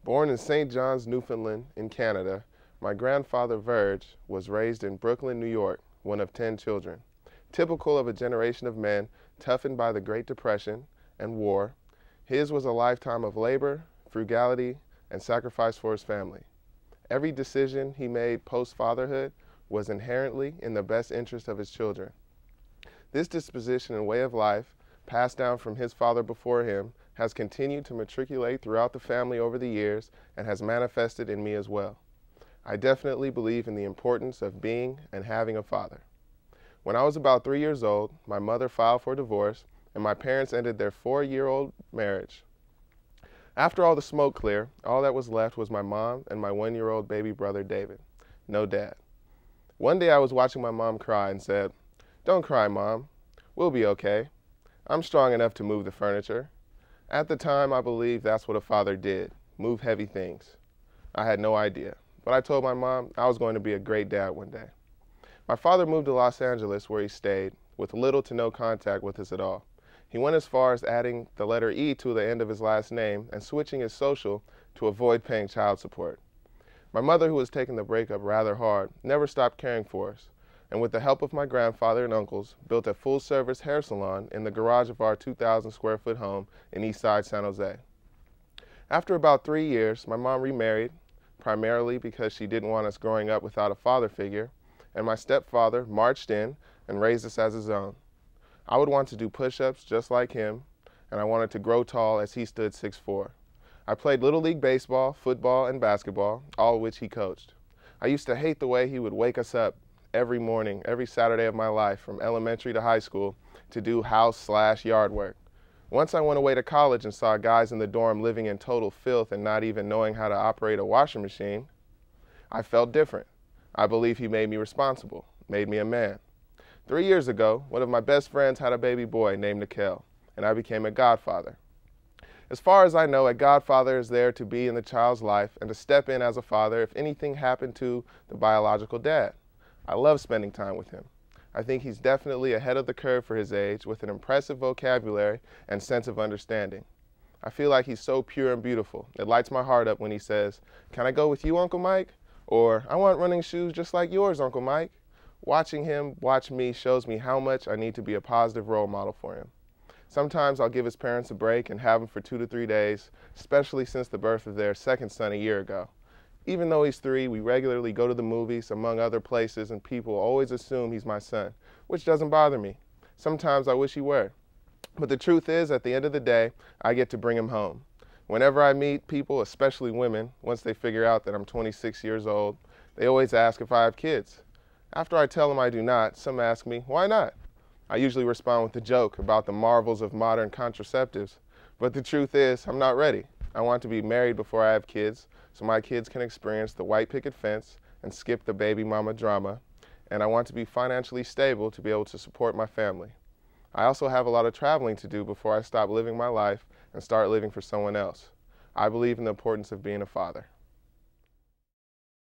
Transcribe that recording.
Born in St. John's, Newfoundland, in Canada, my grandfather Verge was raised in Brooklyn, New York, one of 10 children. Typical of a generation of men toughened by the Great Depression and war, his was a lifetime of labor, frugality, and sacrifice for his family. Every decision he made post-fatherhood was inherently in the best interest of his children. This disposition and way of life, passed down from his father before him, has continued to matriculate throughout the family over the years and has manifested in me as well. I definitely believe in the importance of being and having a father. When I was about 3 years old, my mother filed for divorce and my parents ended their 4-year-old marriage. After all the smoke cleared, all that was left was my mom and my 1-year-old baby brother David. No dad. One day I was watching my mom cry and said, "Don't cry, Mom. We'll be okay. I'm strong enough to move the furniture." At the time, I believed that's what a father did, move heavy things. I had no idea, but I told my mom I was going to be a great dad one day. My father moved to Los Angeles where he stayed, with little to no contact with us at all. He went as far as adding the letter E to the end of his last name and switching his social to avoid paying child support. My mother, who was taking the breakup rather hard, never stopped caring for us, and with the help of my grandfather and uncles, built a full-service hair salon in the garage of our 2,000 square foot home in East Side, San Jose. After about 3 years, my mom remarried, primarily because she didn't want us growing up without a father figure, and my stepfather marched in and raised us as his own. I would want to do push-ups just like him, and I wanted to grow tall as he stood 6'4". I played Little League baseball, football, and basketball, all of which he coached. I used to hate the way he would wake us up every morning, every Saturday of my life, from elementary to high school, to do house/yard work. Once I went away to college and saw guys in the dorm living in total filth and not even knowing how to operate a washing machine, I felt different. I believe he made me responsible, made me a man. 3 years ago, one of my best friends had a baby boy named Nikhil, and I became a godfather. As far as I know, a godfather is there to be in the child's life and to step in as a father if anything happened to the biological dad. I love spending time with him. I think he's definitely ahead of the curve for his age, with an impressive vocabulary and sense of understanding. I feel like he's so pure and beautiful. It lights my heart up when he says, "Can I go with you, Uncle Mike?" Or, "I want running shoes just like yours, Uncle Mike." Watching him watch me shows me how much I need to be a positive role model for him. Sometimes I'll give his parents a break and have him for 2 to 3 days, especially since the birth of their second son a year ago. Even though he's 3, we regularly go to the movies, among other places, and people always assume he's my son, which doesn't bother me. Sometimes I wish he were. But the truth is, at the end of the day, I get to bring him home. Whenever I meet people, especially women, once they figure out that I'm 26 years old, they always ask if I have kids. After I tell them I do not, some ask me, "Why not?" I usually respond with a joke about the marvels of modern contraceptives. But the truth is, I'm not ready. I want to be married before I have kids, so my kids can experience the white picket fence and skip the baby mama drama, and I want to be financially stable to be able to support my family. I also have a lot of traveling to do before I stop living my life and start living for someone else. I believe in the importance of being a father.